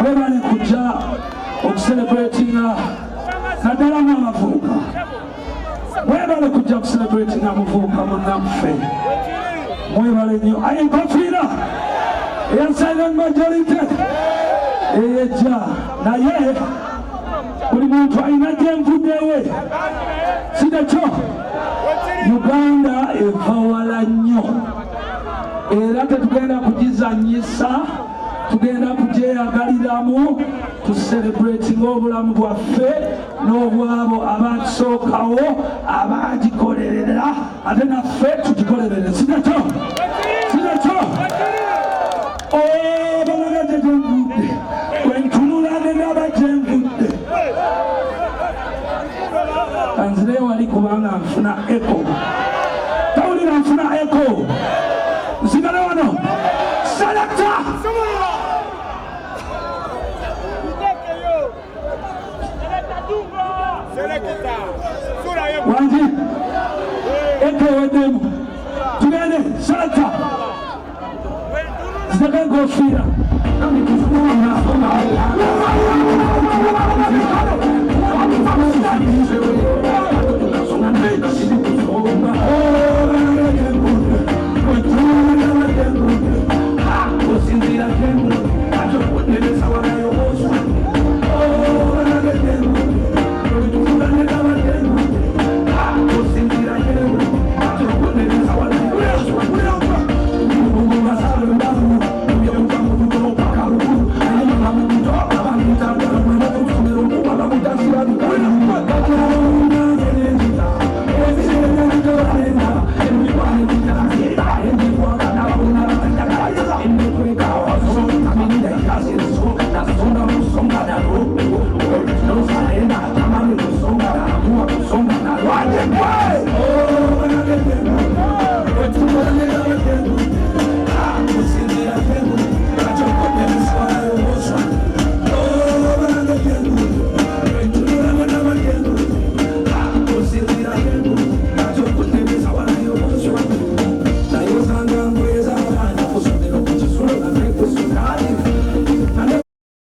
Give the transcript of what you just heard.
Webale kujja okucelebratinga naddala n'abavubuka. Webale kujja okucelebratinga muvubuka munnaffe. Mwebale nnyo. Aye enkofiira eya silent majority eyejja naye buli muntu alina gyenvuddewe. Sidekyo Uganda eva wala nnyo era tetugenda kugizanyisa, tugenda kugyeyagaliramu tucelebrating obulamu bwaffe n'obwabo abatusookawo abagikolerera ate naffe tugikolerere. Sidekyo bamagaze gyenvudde wentunula negaba gyenvudde kanzire wali kubanga nfuna eko. Tawulira nfuna eko. Nsigale wano. Selector! Wanji eko wedemu tugende. Selector zitaka enkofiira Sinzira